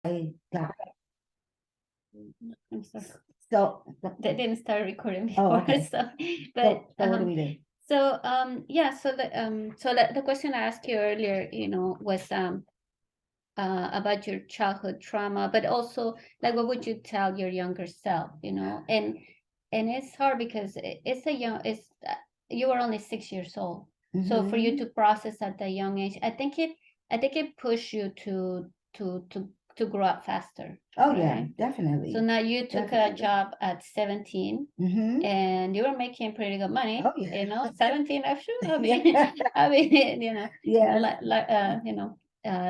I got I'm sorry. so They didn't start recording Oh, before, okay. so so what do we do? so yeah, so the question I asked you earlier, was about your childhood trauma, but also like what would you tell your younger self, and it's hard because it's a young it's you were only 6 years old, so for you to process at the young age, I think it pushed you to grow up faster. Oh yeah, right? definitely. So now you took a Definitely. job at 17 and you were making pretty good money. Oh yeah. 17 actually. I mean, Yeah. I mean, Yes.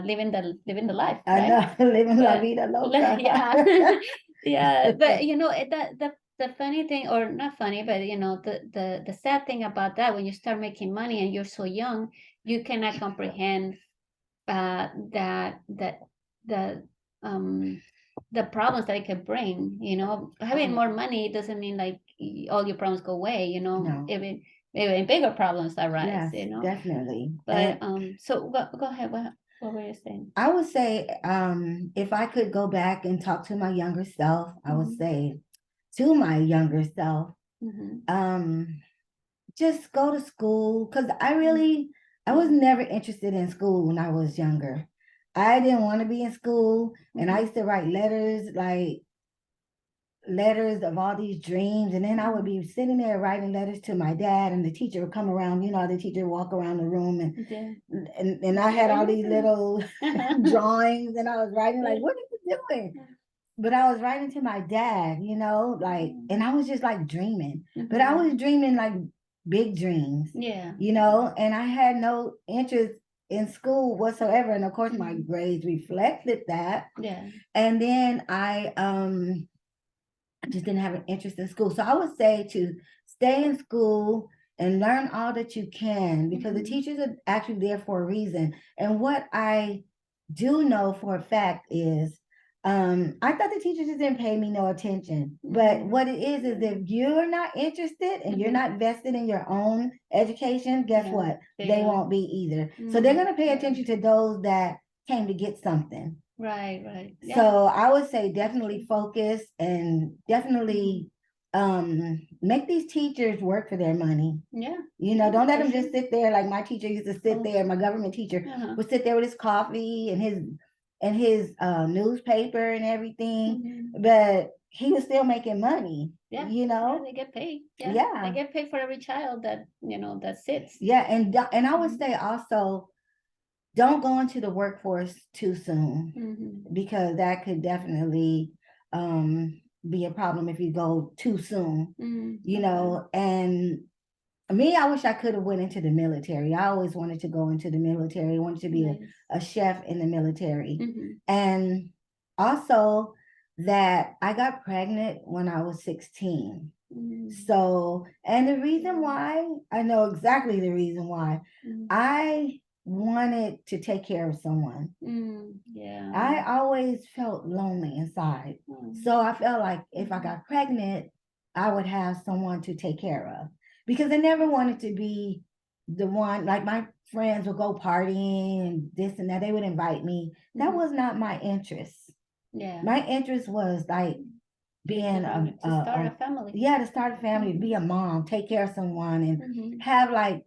living the life, I right? know, living la But vida loca. yeah, yeah. But the funny thing, or not funny, but the sad thing about that, when you start making money and you're so young, you cannot comprehend that the um the problems that it could bring. Having more money doesn't mean like all your problems go away. No. Even bigger problems arise. Yes, definitely. But so go ahead. What were you saying? I would say, if I could go back and talk to my younger self, I would say to my younger self, just go to school. Because I was never interested in school when I was younger. I didn't want to be in school, and I used to write letters of all these dreams, and then I would be sitting there writing letters to my dad, and the teacher would come around. The teacher would walk around the room, and I had all these little drawings, and I was writing like, "What are you doing?" But I was writing to my dad, and I was just like dreaming, but I was dreaming like big dreams, Yeah. And I had no interest in school whatsoever, and of course my grades reflected that. Yeah. And then I just didn't have an interest in school. So I would say to stay in school and learn all that you can, because the teachers are actually there for a reason. And what I do know for a fact is, I thought the teachers just didn't pay me no attention. But what it is if you're not interested and you're not vested in your own education, guess what? They won't be either. So they're going to pay attention to those that came to get something. Right. Yeah. So I would say definitely focus and definitely make these teachers work for their money. Yeah. Don't let them just sit there. Like my teacher used to sit there, my government teacher would sit there with his coffee and his newspaper and everything, but he was still making money. Yeah. They get paid. Yeah. They get paid for every child that sits. Yeah, and I would say also, don't go into the workforce too soon, because that could definitely be a problem if you go too soon. And me, I wish I could have went into the military. I always wanted to go into the military. I wanted to be a chef in the military. And also that I got pregnant when I was 16. So, and the reason why, I know exactly the reason why, I wanted to take care of someone. Yeah. I always felt lonely inside. So I felt like if I got pregnant, I would have someone to take care of, because I never wanted to be the one, like my friends would go partying and this and that. They would invite me. That was not my interest. Yeah. My interest was like being to start a family. Yeah, to start a family, to be a mom, take care of someone, and have like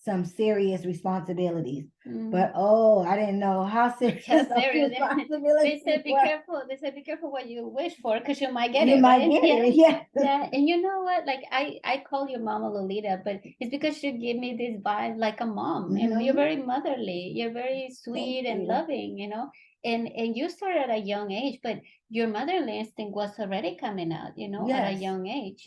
some serious responsibilities. But I didn't know how serious responsibilities. They said be careful. They said be careful what you wish for, because you might get it. You might get it, yeah. Yeah, and you know what? Like I call you Mama Lolita, but it's because you give me this vibe like a mom. You're very motherly. You're very sweet and loving. And you started at a young age, but your motherly instinct was already coming out. At a young age.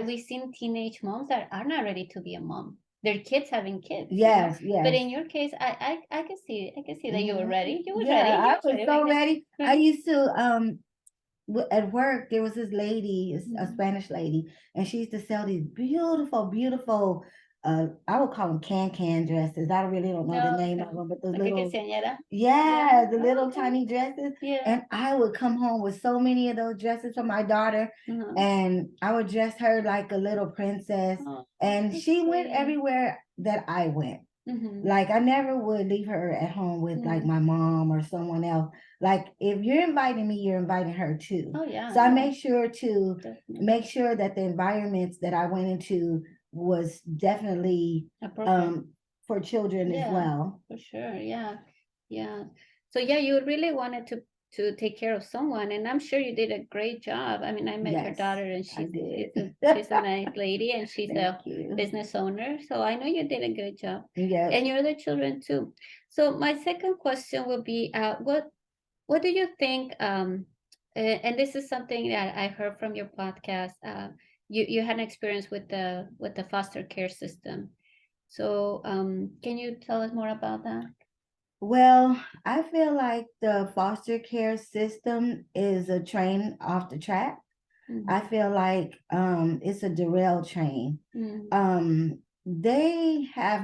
We've seen teenage moms that are not ready to be a mom. Their kids having kids. Yes. But in your case, I can see that you were ready. You were ready. I was so ready. I used to at work, there was this lady, a Spanish lady, and she used to sell these beautiful, I would call them can dresses. I really don't know the name of them, but those little, the little tiny dresses. Yeah. And I would come home with so many of those dresses for my daughter, and I would dress her like a little princess. And she went everywhere that I went. Like I never would leave her at home with like my mom or someone else. like if you're inviting me, you're inviting her too. Oh yeah. So I yeah, make sure to definitely. make sure that the environments that I went into was definitely Appropriate. for children as Yeah. well. For sure. Yeah. Yeah. So yeah, you really wanted to take care of someone, and I'm sure you did a great job. I mean, I met your Yes, daughter, and I did. she's a nice lady, and she's a Thank you. business owner. So I know you did a good job, Yes. and your other children too. So my second question would be, what do you think? And this is something that I heard from your podcast. You had an experience with the foster care system. So can you tell us more about that? Well, I feel like the foster care system is a train off the track. I feel like it's a derailed train. They have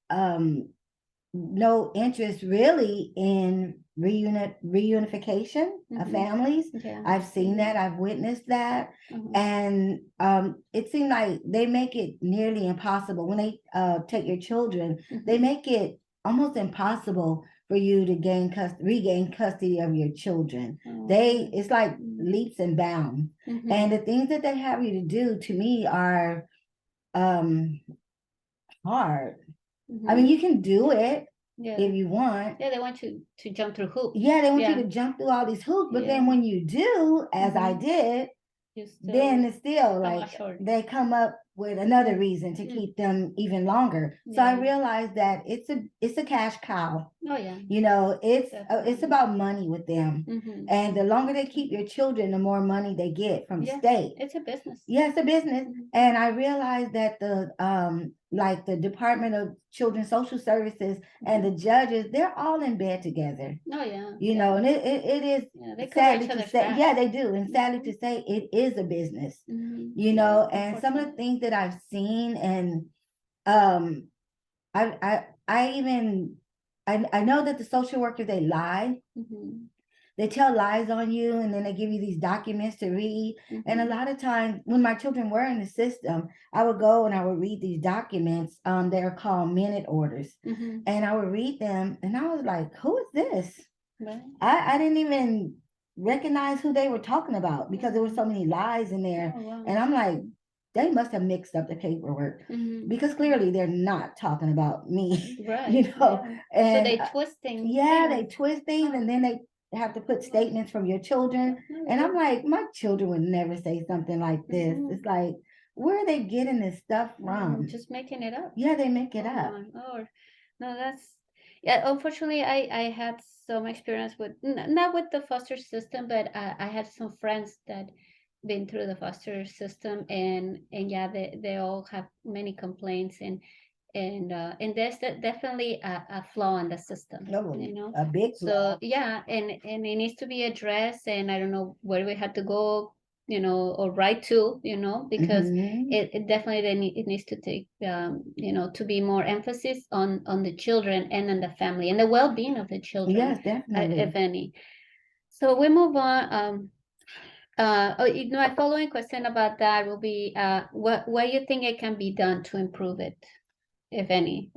um, no interest really in reunification of families. Yeah. I've seen that, I've witnessed that. And it seemed like they make it nearly impossible when they take your children, they make it almost impossible for you to regain custody of your children. It's like leaps and bounds. And the things that they have you to do to me are hard. I mean, you can do it if you want. Yeah, they want you to jump through hoops. Yeah, they want you to jump through all these hoops, but then when you do, as I did, then it's still like they come up with another reason to keep them even longer. So I realized that it's a cash cow. Oh yeah. You know, it's about money with them. And the longer they keep your children, the more money they get from the state. It's a business. Yeah, it's a business. And I realized that like the Department of Children's Social Services and the judges, they're all in bed together. Oh yeah. You know, and it is they sadly to say, yeah, they do. And sadly to say, it is a business. You know, and some of the things that I've seen, and I even I know that the social workers, they lie. They tell lies on you, and then they give you these documents to read. And a lot of times when my children were in the system, I would go and I would read these documents. They're called minute orders. And I would read them, and I was like, who is this? Right. I didn't even recognize who they were talking about because there were so many lies in there. Oh, wow. And I'm like, they must have mixed up the paperwork because clearly they're not talking about me. Right. You know, yeah. And so they twist things. Yeah, they twist things, and then they have to put statements from your children. And I'm like, my children would never say something like this. It's like, where are they getting this stuff from? Just making it up. Yeah, they make it up. Oh, no, yeah. Unfortunately, I had some experience with not with the foster system, but I had some friends that been through the foster system, and yeah, they all have many complaints, and there's definitely a flaw in the system. No, you know, a big flaw. so yeah, and it needs to be addressed, and I don't know where we had to go, or write to, because it definitely it needs to take, to be more emphasis on the children and on the family and the well-being of the children. Yes, definitely. If any. So we move on. My following question about that will be, what do you think it can be done to improve it, if any?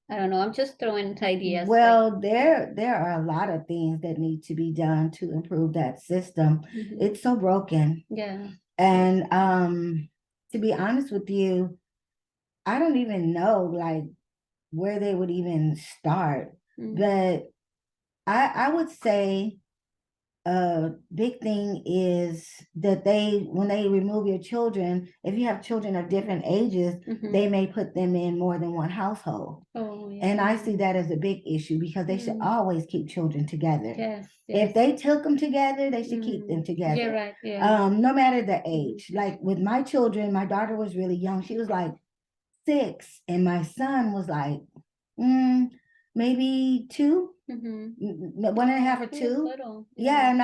I don't know. I'm just throwing ideas. Well, there are a lot of things that need to be done to improve that system. It's so broken. Yeah. And to be honest with you, I don't even know like where they would even start. But I would say a big thing is that when they remove your children, if you have children of different ages, they may put them in more than one household. Oh, yeah. And I see that as a big issue because they should always keep children together. Yes. If they took them together, they should keep them together. Yeah, right. Yeah. No matter the age. Like with my children, my daughter was really young. She was like 6, and my son was like maybe 2. 1.5 or 2. Yeah, and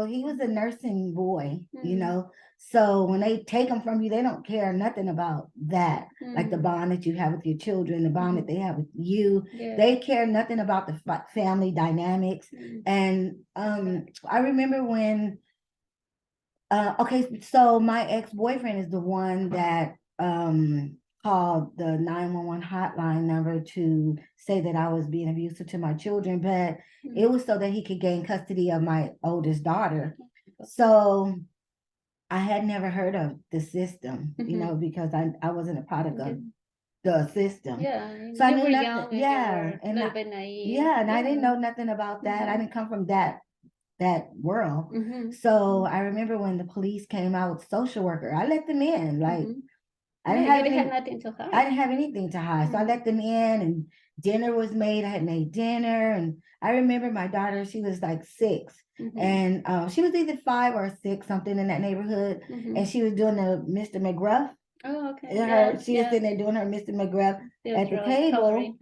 he was a nursing boy, So when they take them from you, they don't care nothing about that. Like the bond that you have with your children, the bond that they have with you. Yeah. They care nothing about the family dynamics. And I remember when, okay, so my ex-boyfriend is the one that called the 911 hotline number to say that I was being abusive to my children, but it was so that he could gain custody of my oldest daughter. So I had never heard of the system, you know, because I wasn't a product of the system. Yeah, so I you knew were nothing. young and Yeah, you were a and little bit naive. yeah, and I didn't know nothing about that. I didn't come from that world. So I remember when the police came out with social worker, I let them in. Like I didn't have nothing to hide. I didn't have anything to hide. So I let them in, and dinner was made. I had made dinner, and I remember my daughter, she was like 6, and she was either 5 or 6, something in that neighborhood, and she was doing the Mr. McGruff. Oh, okay. She was sitting there doing her Mr. McGruff at the table,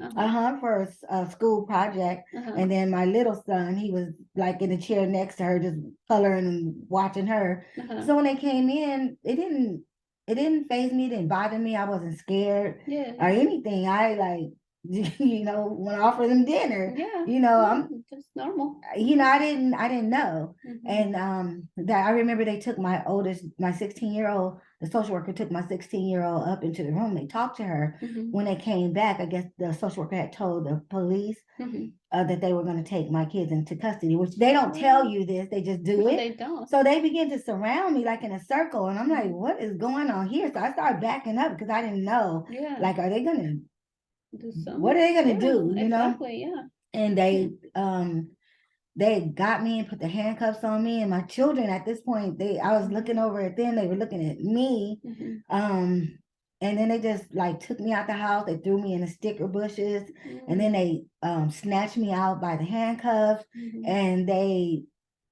for a school project. And then my little son, he was like in the chair next to her, just coloring and watching her. So when they came in, it didn't faze me, it didn't bother me. I wasn't scared or anything. I like, you know, want to offer them dinner. You know, I'm just normal. You know, I didn't know. And that I remember they took my 16-year-old, the social worker took my 16-year-old up into the room. They talked to her. When they came back, I guess the social worker had told the police that they were going to take my kids into custody, which they don't tell you this, they just do it. They don't. So they begin to surround me like in a circle, and I'm like, what is going on here? So I started backing up because I didn't know. Like, are they gonna do something? What are they gonna do? You know? And they got me and put the handcuffs on me, and my children at this point, I was looking over at them, they were looking at me. And then they just like took me out the house. They threw me in the sticker bushes, and then they snatched me out by the handcuffs, and they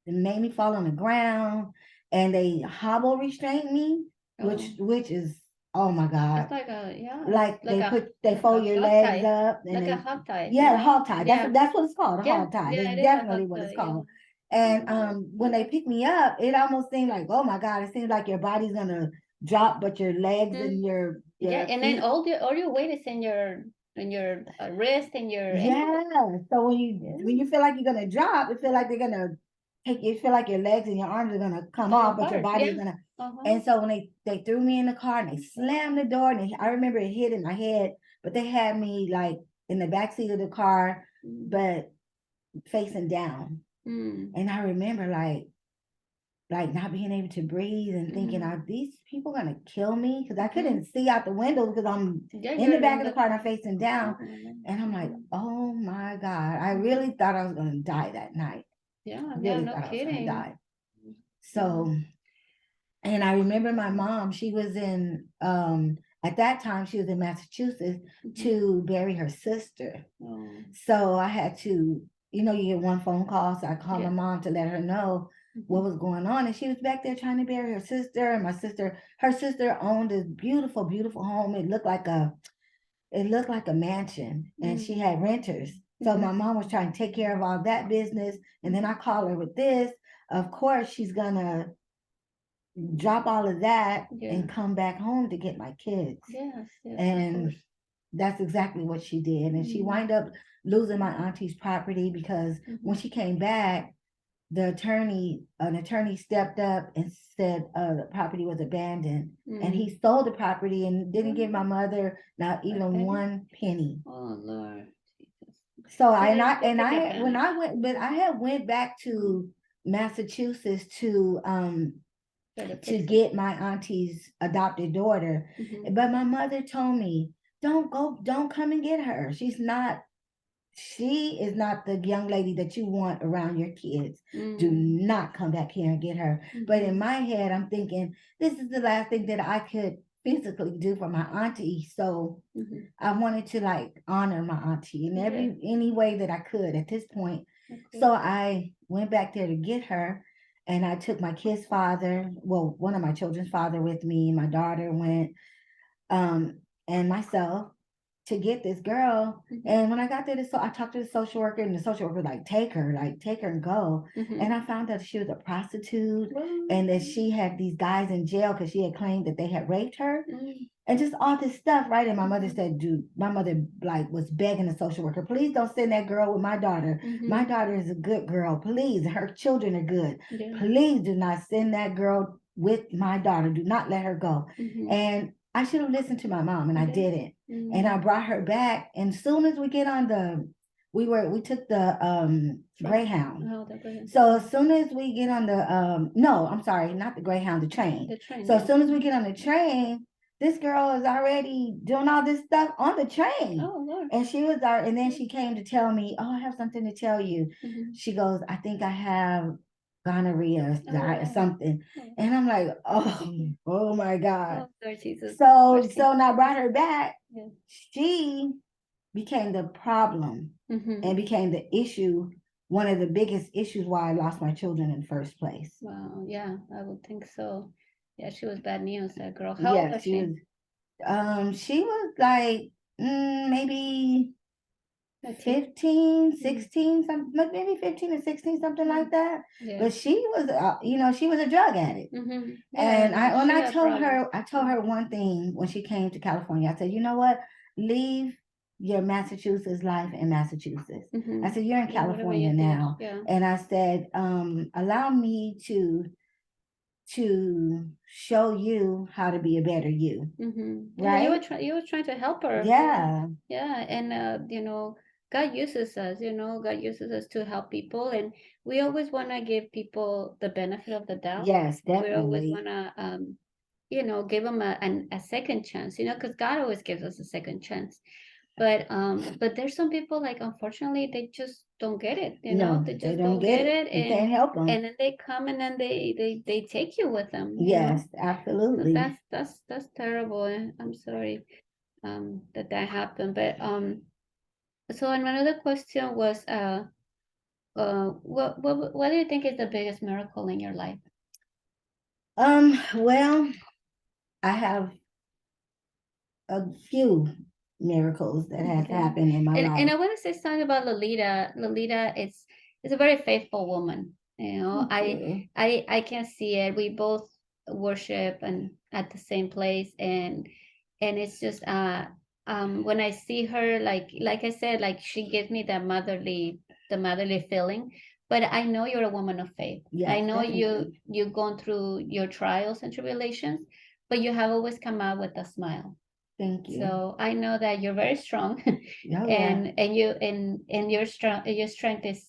made me fall on the ground, and they hobble restrained me, which is, oh my God. It's like a, like they fold your legs up, and like a hog tie. Yeah, the hog tie. That's what it's called, a hog tie. That's definitely what it's called. And when they pick me up, it almost seemed like, oh my God, it seems like your body's gonna drop, but your legs and your and then all your weight is in your wrist and your ankle. So when you feel like you're gonna drop, it feel like they're gonna take you, feel like your legs and your arms are gonna come off, but your body's gonna. And so when they threw me in the car and they slammed the door, and I remember it hit in my head, but they had me like in the back seat of the car, but facing down. And I remember like not being able to breathe and thinking, are these people gonna kill me? Because I couldn't see out the window because I'm in the back of the car and I'm facing down. And I'm like, oh my God, I really thought I was gonna die that night. No kidding. Die. So, and I remember my mom, she was in at that time she was in Massachusetts to bury her sister. So I had to, you get one phone call. So I called my mom to let her know what was going on. And she was back there trying to bury her sister. And her sister owned this beautiful, beautiful home. It looked like a mansion, and she had renters. So my mom was trying to take care of all that business. And then I call her with this. Of course, she's gonna drop all of that and come back home to get my kids. And that's exactly what she did. And she wound up losing my auntie's property because when she came back, an attorney stepped up and said the property was abandoned, and he sold the property and didn't give my mother not even one penny. Oh Lord. So I had went back to Massachusetts to get my auntie's adopted daughter, but my mother told me, don't come and get her. She is not the young lady that you want around your kids. Do not come back here and get her. But in my head, I'm thinking, this is the last thing that I could physically do for my auntie. So I wanted to honor my auntie in any way that I could at this point. So I went back there to get her, and I took my kid's father, one of my children's father with me. My daughter went, and myself, to get this girl. And when I got there, I talked to the social worker, and the social worker was take her and go. And I found out she was a prostitute, and that she had these guys in jail because she had claimed that they had raped her, and just all this stuff, right? And my mother said, my mother was begging the social worker, please don't send that girl with my daughter. My daughter is a good girl. Please, her children are good. Please do not send that girl with my daughter. Do not let her go. And I should have listened to my mom, and I didn't. Mm-hmm. And I brought her back. And as soon as we get on we took the Greyhound. Oh, the Greyhound. So as soon as we get on the no, I'm sorry, not the Greyhound, the train. The train. So as soon as we get on the train, this girl is already doing all this stuff on the train. Oh, Lord. And she was and then she came to tell me, oh, I have something to tell you. Mm-hmm. She goes, I think I have gonorrhea or something. Oh. And I'm like, oh my God. Oh, Lord Jesus. So when I brought her back, yeah. She became the problem and became the issue, one of the biggest issues why I lost my children in the first place. Wow, yeah, I would think so. Yeah, she was bad news, that girl. How old was she? She was like maybe 15, 16, maybe 15 or 16, something like that. Yeah. But she was, she was a drug addict. Yeah, and I told her one thing when she came to California. I said, you know what? Leave your Massachusetts life in Massachusetts. I said, you're in California now. Yeah. And I said, allow me to show you how to be a better you. Right? Yeah, you were trying to help her. Yeah. Yeah. And God uses us, God uses us to help people, and we always want to give people the benefit of the doubt. Yes, definitely. We always want to give them a second chance, because God always gives us a second chance. But there's some people, like, unfortunately, they just don't get it. They just don't get it. You can't help them. And then they come and then they take you with them. Yes, absolutely. So that's terrible. I'm sorry that happened. But so another question was what do you think is the biggest miracle in your life? Well, I have a few miracles that has happened in my life. And I want to say something about Lolitha. Lolitha is a very faithful woman. I can see it. We both worship and at the same place, and it's just when I see her, like I said, like, she gives me the motherly feeling. But I know you're a woman of faith. Yes, I know definitely. You've gone through your trials and tribulations, but you have always come out with a smile. Thank you. So I know that you're very strong. And your strength is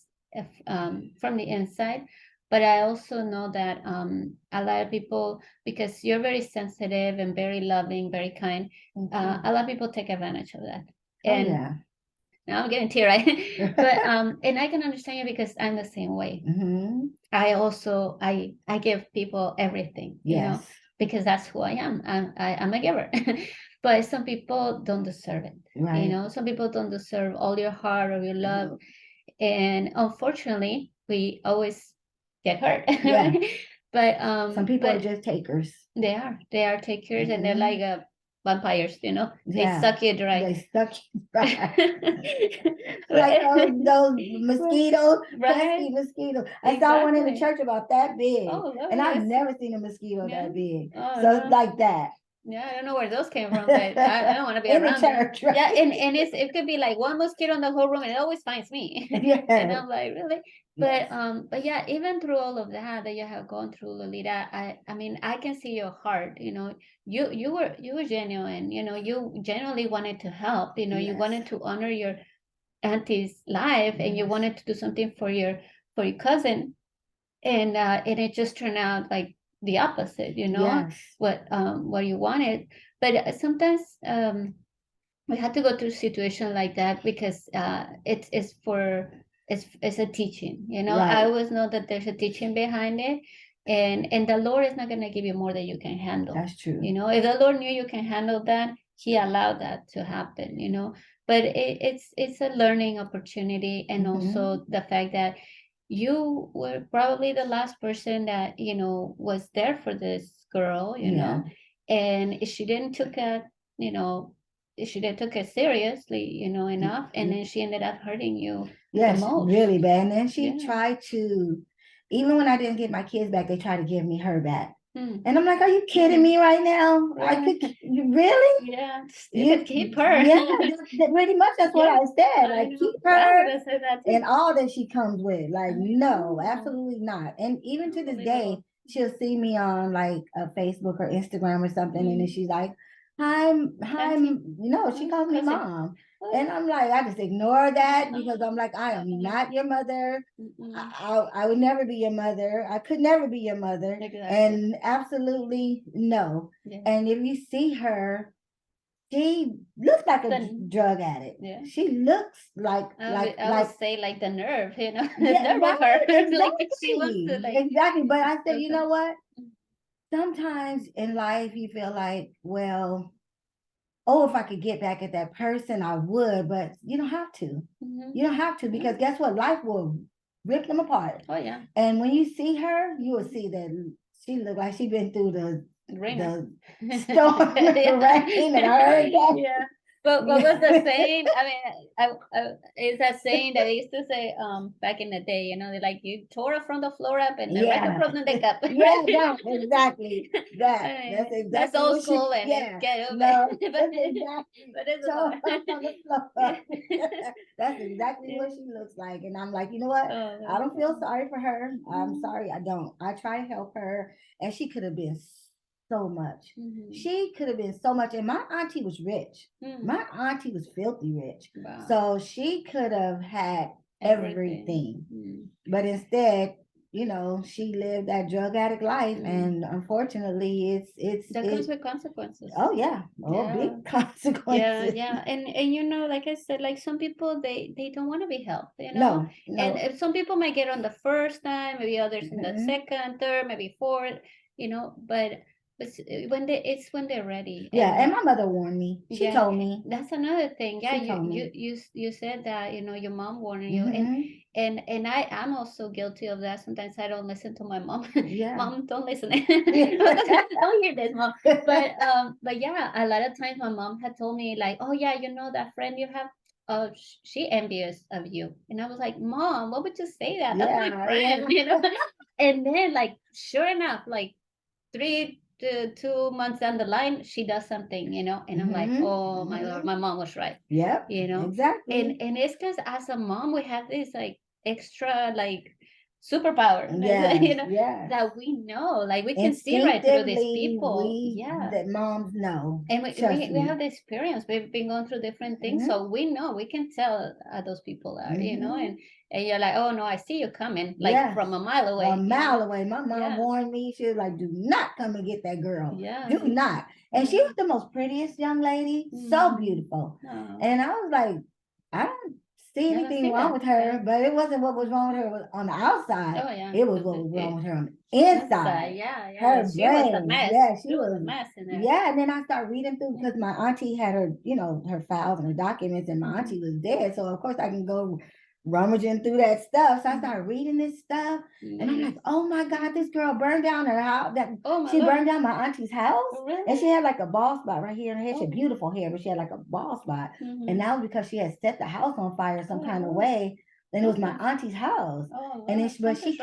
from the inside. But I also know that a lot of people, because you're very sensitive and very loving, very kind, a lot of people take advantage of that. And now I'm getting teary-eyed. But and I can understand you, because I'm the same way. I also I give people everything, because that's who I am. I'm a giver. But some people don't deserve it. Right. Some people don't deserve all your heart or your love. And unfortunately, we always get hurt. Yeah. But some people are just takers. They are takers, and they're like vampires, they suck you dry. They suck you dry. Like those mosquitoes, pesky mosquitoes. I saw one in the church about that big. Oh, and I've never seen a mosquito that big. Oh, so it's like that. Yeah, I don't know where those came from, but I don't want to be in around the church, right? Yeah, and it could be like one mosquito in the whole room, and it always finds me. Yeah. And I'm like, really? Yes. But yeah, even through all of that you have gone through, Lolitha, I mean, I can see your heart. You were genuine. You genuinely wanted to help. You wanted to honor your auntie's life, and you wanted to do something for your cousin, and it just turned out like the opposite. What you wanted. But sometimes we had to go through a situation like that, because it's a teaching. Right. I always know that there's a teaching behind it, and the Lord is not going to give you more than you can handle. That's true. If the Lord knew you can handle that, He allowed that to happen. But it's a learning opportunity, and also the fact that you were probably the last person that was there for this girl, and she didn't took it seriously, enough, and then she ended up hurting you. Yes, really bad. And then she tried to, even when I didn't get my kids back, they tried to give me her back. And I'm like, are you kidding me right now? Right. Really? Yeah. You keep her. Yeah, pretty much that's what I said. Like, keep her and all that she comes with. Like, no, absolutely not. And even to this day, she'll see me on like a Facebook or Instagram or something, and then she's like, hi, she calls me cousin. mom. And I'm like, I just ignore that because I'm like, I am Definitely. not your mother. Mm-mm. I would never be your mother. I could never be your mother. Exactly. And absolutely no. Yeah. And if you see her, she looks like a drug addict. Yeah. She looks like I would say like the nerve, the yeah, nerve right, of her. exactly, Like she wants to like exactly. But I said, you okay. know what? Sometimes in life you feel like, well, oh, if I could get back at that person, I would, but you don't have to. You don't have to because guess what? Life will rip them apart. Oh yeah. And when you see her, you will see that she look like she been through the storm, the rain, and hurricane. Yeah. But what was the saying? I mean, it's a saying that they used to say back in the day, they're like you tore it from the floor up and the record from the cup. Yeah, exactly. That's exactly that's old school and get over it. That's exactly. But it's Tore her from the floor. That's exactly what she looks like. And I'm like, you know what? I don't feel sorry for her. I'm sorry, I don't. I try to help her, and she could have been so much. She could have been so much. And my auntie was rich. My auntie was filthy rich. Wow. So she could have had everything. But instead, she lived that drug addict life, and unfortunately, it comes with consequences. Oh yeah, big consequences. Yeah, and like I said, like some people they don't want to be helped, No. And some people might get on the first time, maybe others in the second, third, maybe fourth, but it's when they're ready. Yeah, and my mother warned me. She told me. That's another thing. Yeah, you said that your mom warned you, and I am also guilty of that. Sometimes I don't listen to my mom. Yeah. Mom, don't listen. Don't hear this, mom. But yeah, a lot of times my mom had told me like, oh yeah, that friend you have. Oh, she envious of you, and I was like, Mom, what would you say that? That's my friend, And then like, sure enough, like 2 months down the line, she does something, and I'm like, oh my Lord, my mom was right. Yeah, exactly. And it's because as a mom, we have this like extra like superpower, that we know, like we can see right through these people. That moms know, and we have the experience. We've been going through different things, so we know, we can tell how those people are, and you're like, oh no, I see you coming, like from a mile away. Away. My mom warned me. She was like, do not come and get that girl. Do not. And she was the most prettiest young lady, so beautiful. And I was like, I don't see anything wrong with her, but it wasn't what was wrong with her on the outside. Oh, yeah. It was what was wrong with her on the inside. Yeah. Her she brain. was a mess. Yeah, she was a mess in there. Yeah, and then I started reading through because my auntie had her, her files and her documents, and my auntie was dead. So of course I can go rummaging through that stuff. So I started reading this stuff, and I'm like, oh my God, this girl burned down her house. She burned down my auntie's house. Oh, really? And she had like a bald spot right here in her head. She had beautiful hair, but she had like a bald spot. And that was because she had set the house on fire some kind of way. And it was my auntie's house. Oh, and then but she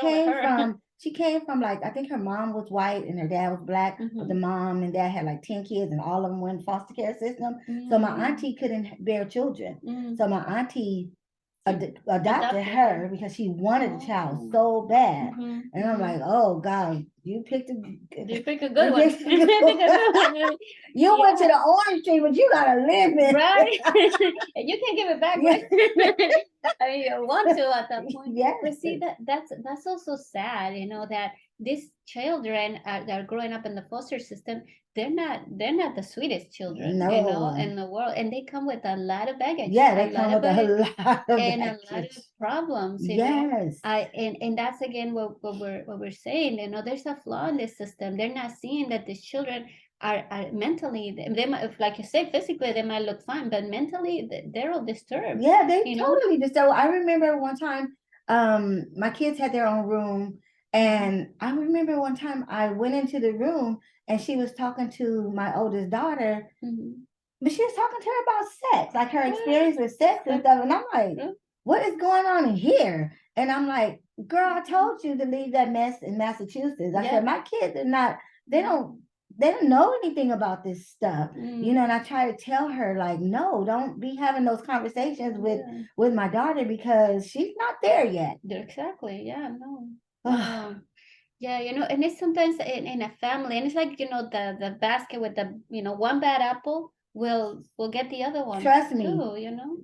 came from like, I think her mom was white and her dad was black, but the mom and dad had like 10 kids and all of them went in foster care system. So my auntie couldn't bear children. So my auntie adopted her because she wanted a child so bad. And I'm like, oh God, you picked a good one. You went to the orange tree, but you gotta live it. Right. And you can't give it back, right? I mean, you want to at that point. Yes. But see, that's also sad, that these children that are growing up in the foster system, they're not the sweetest children, in the world, and they come with a lot of baggage. Yeah, they come with a lot of and baggage. A lot of problems. Yes, and that's again what we're saying. There's a flaw in this system. They're not seeing that these children are mentally, they might, like you say, physically they might look fine, but mentally they're all disturbed. Yeah, they totally disturbed. I remember one time, my kids had their own room. And I remember one time I went into the room and she was talking to my oldest daughter, but she was talking to her about sex, like her experience with sex and stuff. And I'm like, what is going on in here? And I'm like, girl, I told you to leave that mess in Massachusetts. I said, my kids are not, they don't know anything about this stuff, and I try to tell her like, no, don't be having those conversations with my daughter because she's not there yet. Exactly. Yeah, no. Yeah, and it's sometimes in a family, and it's like, the basket with the, one bad apple will get the other one Trust me. too.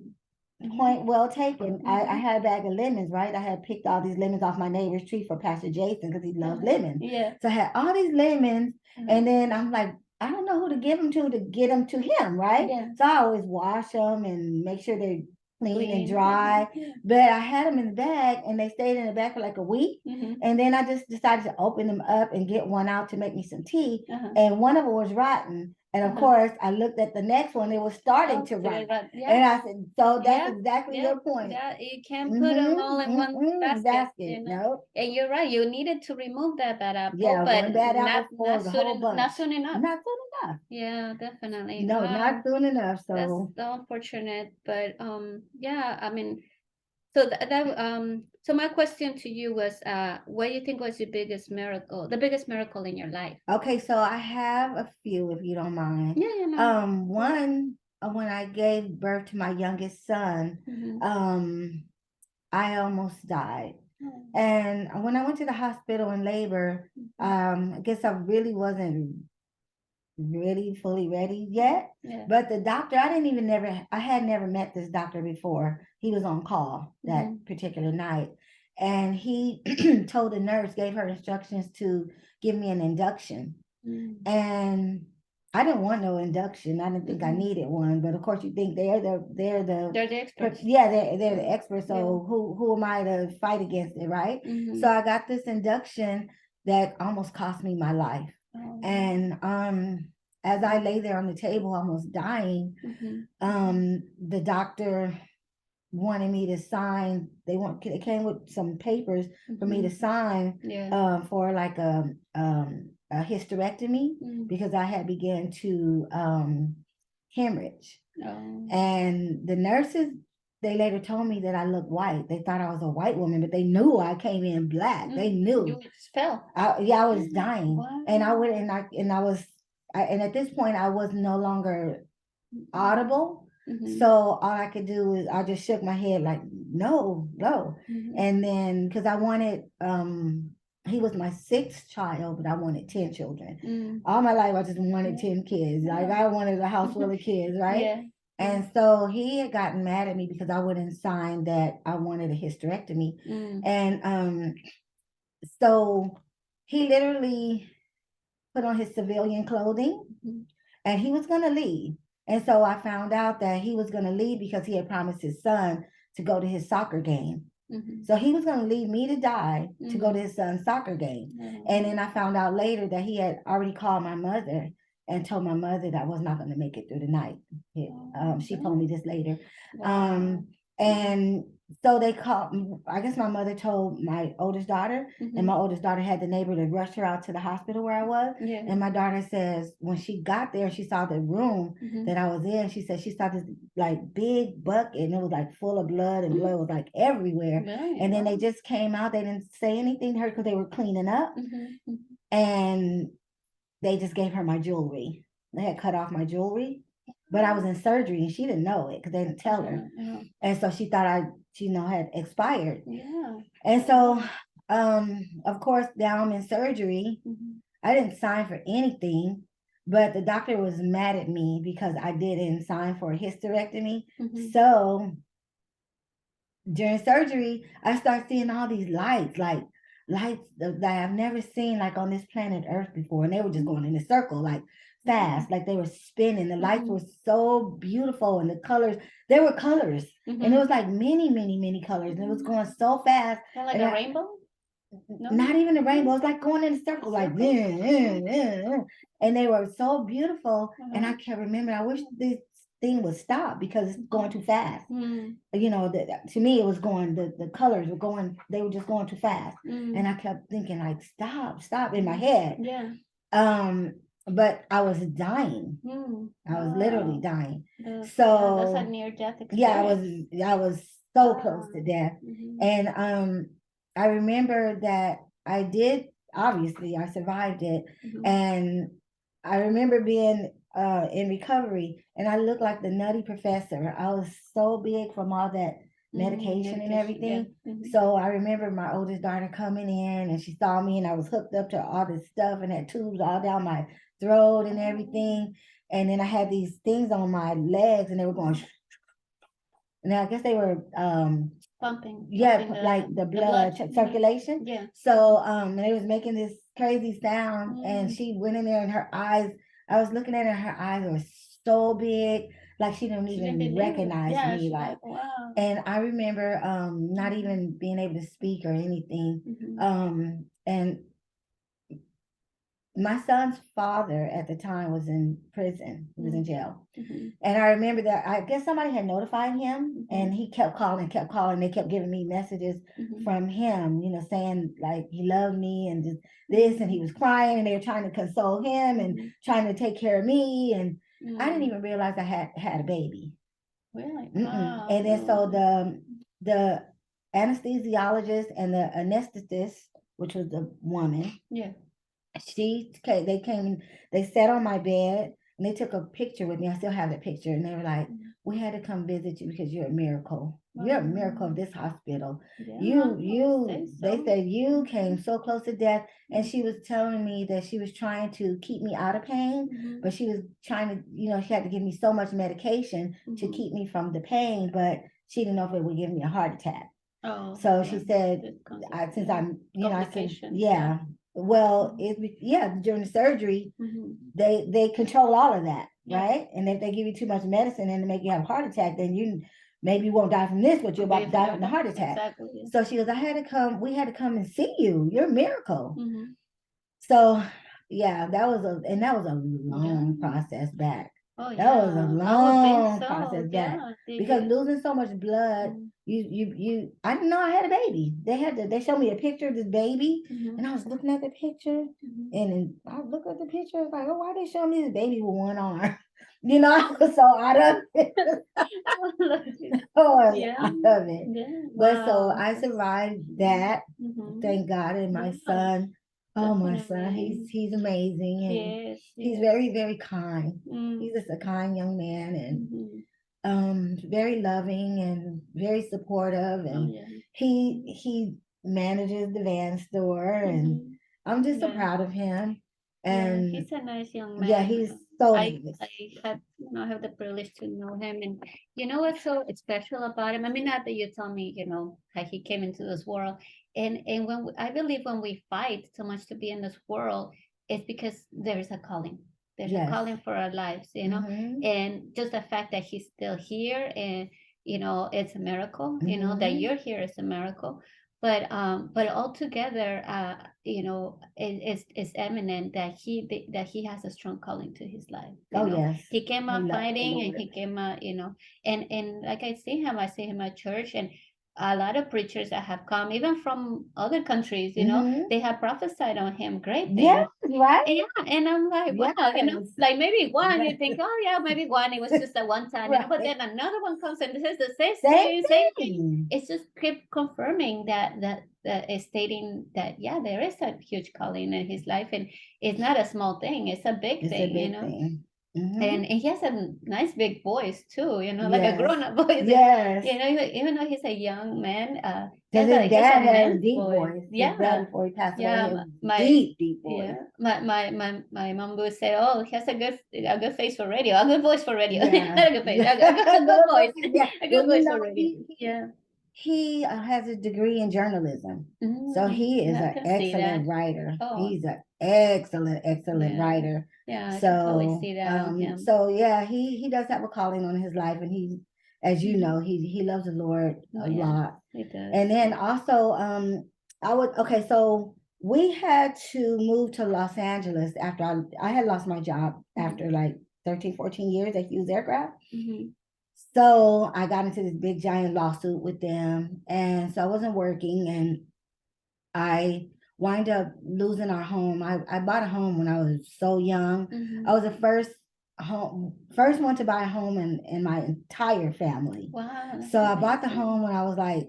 Point well taken. I Mhm. had a bag of lemons, right? I had picked all these lemons off my neighbor's tree for Pastor Jason because he loves lemons. Yeah. So I had all these lemons, and then I'm like, I don't know who to give them to get them to him, right? Yeah. So I always wash them and make sure they're clean and Clean. dry. Yeah. But I had them in the bag, and they stayed in the bag for like a week. And then I just decided to open them up and get one out to make me some tea. And one of them was rotten. And of course, I looked at the next one; it was starting to rot. Yeah. And I said, "So that's Yeah, exactly your point. Yeah, you can't put them all in one basket. Nope. And you're right. You needed to remove that bad apple, Yeah, but one bad not apple for the whole bunch. not soon enough. Not soon enough. Yeah, definitely. No, Wow, not soon enough. that's So so unfortunate. But yeah. I mean, so so my question to you was, what do you think was the biggest miracle in your life? okay, so I have a few, if you don't mind. Yeah, no. One when I gave birth to my youngest son, I almost died. And when I went to the hospital in labor, I guess I really wasn't really fully ready yet. Yeah. But the doctor, I had never met this doctor before. He was on call that particular night. And he told the nurse, gave her instructions to give me an induction. And I didn't want no induction. I didn't think I needed one, but of course you think they're the experts. Yeah, they're the experts. So who am I to fight against it, right? So I got this induction that almost cost me my life. And as I lay there on the table almost dying, the doctor wanted me to sign. They came with some papers for me to sign for like a hysterectomy because I had began to hemorrhage. And the nurses, they later told me that I looked white. They thought I was a white woman, but they knew I came in black. They knew. You fell. I was dying. Wow. And at this point I was no longer audible. So all I could do is I just shook my head like no. And then because I wanted he was my sixth child, but I wanted 10 children. All my life I just wanted 10 kids. Like I wanted a house full of kids, right? And so he had gotten mad at me because I wouldn't sign that I wanted a hysterectomy. And so he literally put on his civilian clothing and he was going to leave. And so I found out that he was going to leave because he had promised his son to go to his soccer game. So he was going to leave me to die to go to his son's soccer game. And then I found out later that he had already called my mother and told my mother that I was not going to make it through the night. She told me this later. And so they called, I guess my mother told my oldest daughter, and my oldest daughter had the neighbor to rush her out to the hospital where I was. And my daughter says, when she got there, she saw the room that I was in. She said she saw this like big bucket and it was like full of blood and blood was like everywhere. And then they just came out. They didn't say anything to her because they were cleaning up. And they just gave her my jewelry. They had cut off my jewelry. But I was in surgery and she didn't know it because they didn't tell her. And so she thought I had expired. And so, of course, now I'm in surgery. I didn't sign for anything, but the doctor was mad at me because I didn't sign for a hysterectomy. So during surgery, I started seeing all these lights that I've never seen like on this planet Earth before. And they were just going in a circle, like fast, like they were spinning. The lights were so beautiful and the colors, there were colors. And it was like many colors. And it was going so fast. Like a rainbow? No? Not even a rainbow. It's like going in a circle, like and they were so beautiful. And I can't remember. I wish this thing would stop because it's going too fast. You know, to me it was going, the colors were going, they were just going too fast. And I kept thinking like, stop in my head. But I was dying. I was literally dying. So that's a near-death experience. I was so close to death. And I remember that obviously I survived it. And I remember being in recovery and I looked like the nutty professor. I was so big from all that medication and everything. Yeah. So I remember my oldest daughter coming in and she saw me and I was hooked up to all this stuff and had tubes all down my throat and everything. And then I had these things on my legs and they were going, and I guess they were pumping. Yeah, like the blood circulation. Yeah. So and it was making this crazy sound and she went in there and her eyes, I was looking at her, her eyes were so big, like she didn't even recognize me. Like, wow. And I remember not even being able to speak or anything. And my son's father at the time was in prison. He was in jail. And I remember that I guess somebody had notified him and he kept calling. They kept giving me messages from him, saying like he loved me and this, and he was crying and they were trying to console him and trying to take care of me. And I didn't even realize I had a baby. Really? Wow. And then so the anesthesiologist and the anesthetist, which was the woman, they came, they sat on my bed and they took a picture with me. I still have that picture. And they were like, we had to come visit you because you're a miracle. You're a miracle of this hospital. They said you came so close to death. And she was telling me that she was trying to keep me out of pain, but she was trying to, she had to give me so much medication to keep me from the pain, but she didn't know if it would give me a heart attack. So she said, since I'm, I said, well, during the surgery, they control all of that, right? And if they give you too much medicine and to make you have a heart attack, then maybe you won't die from this, but you're about to die from the heart attack. Exactly. So she goes, we had to come and see you. You're a miracle. So that was a long process back. That was a long process back because losing so much blood. I didn't know I had a baby. They showed me a picture of this baby and I was looking at the picture and I looked at the picture. I was like, oh, why they showing me this baby with one arm? I was so out of it. Out of it. But so I survived that. Thank God. And my son, my son, he's amazing. And he's very, very kind. He's just a kind young man and very loving and very supportive. And he manages the van store and I'm just so proud of him. And he's a nice young man. Yeah, he's so nice. I have the privilege to know him, and what's so special about him? I mean, not that you tell me, how he came into this world, and I believe when we fight so much to be in this world, it's because there is a calling. There's a calling for our lives, and just the fact that he's still here, and it's a miracle. That you're here is a miracle. But altogether, it's eminent that he has a strong calling to his life. Yes, he came out fighting, and he came out, and like I see him at church, and a lot of preachers that have come, even from other countries, they have prophesied on him great things. Yeah, right. And I'm like, wow, like maybe one, you think, oh yeah, maybe one, it was just a one time, but then another one comes and says the same thing. It's just keep confirming that is stating that there is a huge calling in his life, and it's not a small thing, it's a big thing, thing. And he has a nice big voice too, like a grown-up voice. Yes. Even though he's a young man, because his dad had a deep voice. His dad, before he passed away, deep voice. My mom would say, "Oh, he has a good face for radio, a good voice for radio, not a good face, a good voice, a good voice for radio." He has a degree in journalism, so he is an excellent writer. He's an excellent writer. Yeah, I can totally see that. So he does have a calling on his life, and he, as you know, he loves the Lord a lot. He does. And then also, so we had to move to Los Angeles after I had lost my job after like 13, 14 years at Hughes Aircraft. So I got into this big giant lawsuit with them, and so I wasn't working, and I wind up losing our home. I bought a home when I was so young. I was the first one to buy a home in my entire family. Wow. So I bought the home when I was like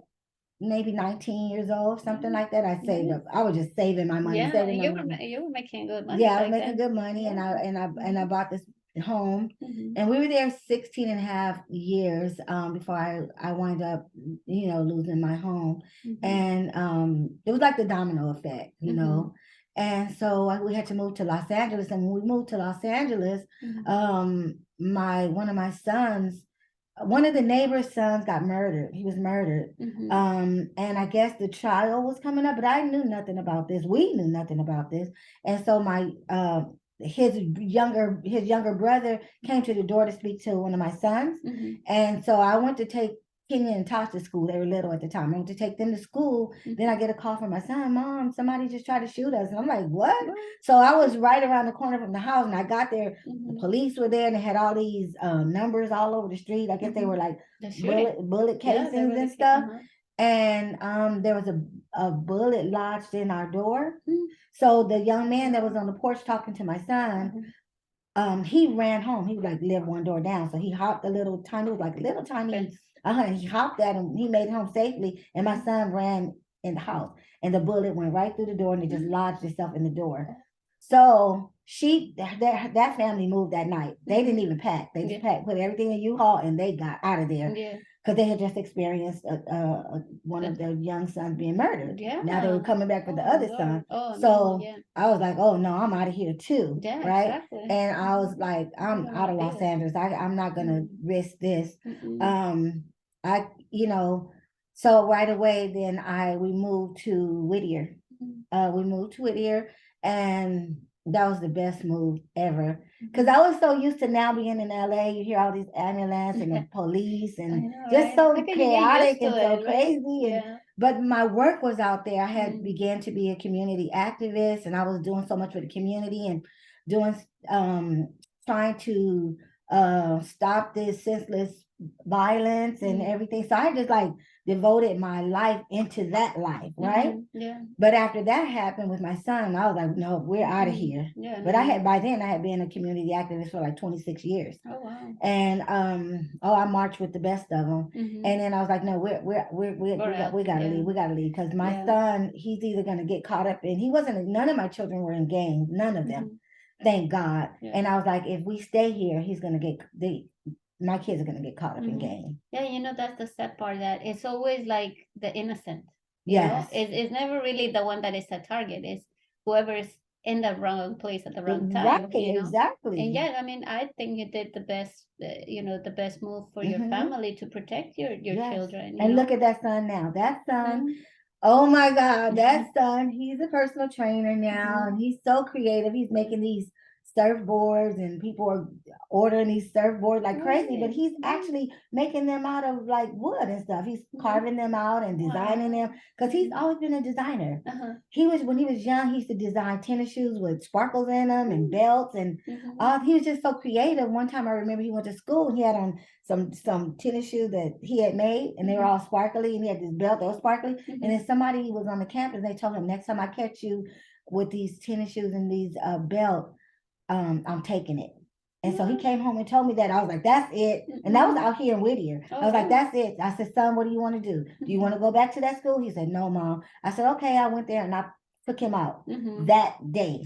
maybe 19 years old, something like that. I saved up. I was just saving my money. You were making good money. Yeah, I was making good money, and I bought this home. And we were there 16 and a half years before I wound up, losing my home. And it was like the domino effect, And so we had to move to Los Angeles. And when we moved to Los Angeles, one of my sons, one of the neighbor's sons got murdered. He was murdered. And I guess the trial was coming up, but I knew nothing about this. We knew nothing about this. And so my his younger brother came to the door to speak to one of my sons. And so I went to take Kenyon and Tosh to school. They were little at the time. I went to take them to school. Then I get a call from my son, Mom, somebody just tried to shoot us. And I'm like, what? So I was right around the corner from the house, and I got there. The police were there, and they had all these numbers all over the street. I guess they were like bullet casings and stuff. And there was a bullet lodged in our door. So the young man that was on the porch talking to my son, he ran home. He like lived one door down. So he hopped he hopped at him. He made it home safely. And my son ran in the house. And the bullet went right through the door and it just lodged itself in the door. So that family moved that night. They didn't even pack. They just put everything in U-Haul and they got out of there. Because they had just experienced one of their young sons being murdered. Now they were coming back for the other son. I was like, oh no, I'm out of here too. Right. Exactly. And I was like, I'm out of Los Angeles. I'm not gonna risk this. So right away then we moved to Whittier. And that was the best move ever. Because I was so used to now being in LA. You hear all these ambulance and the police and just so chaotic and so crazy. But my work was out there. I had began to be a community activist, and I was doing so much for the community and doing trying to stop this senseless violence and everything. So I just like devoted my life into that life, right? But after that happened with my son, I was like, no, we're out of here. But by then I had been a community activist for like 26 years. Oh wow. And I marched with the best of them. And then I was like, no, we gotta leave because my son, he's either gonna get caught up in, none of my children were in gangs, none of them. Thank God. And I was like, if we stay here, he's gonna my kids are going to get caught up in gangs. Yeah, that's the sad part, that it's always like the innocent. It's never really the one that is a target. It's whoever is in the wrong place at the wrong time. Right, exactly. And I think you did the best, the best move for your family to protect your children. And look at that son now. That son, oh my God, that son, he's a personal trainer now, and he's so creative. He's making these surfboards, and people are ordering these surfboards like crazy, but he's actually making them out of like wood and stuff. He's carving them out and designing them because he's always been a designer. When he was young, he used to design tennis shoes with sparkles in them and belts, and he was just so creative. One time I remember he went to school and he had on some tennis shoes that he had made, and they were all sparkly, and he had this belt that was sparkly. And then somebody was on the campus, and they told him, next time I catch you with these tennis shoes and these belt, I'm taking it. And so he came home and told me that. I was like, that's it. And that was out here in Whittier. I was like, that's it. I said, son, what do you want to do? Do you want to go back to that school? He said, no, Mom. I said, okay. I went there and I took him out that day.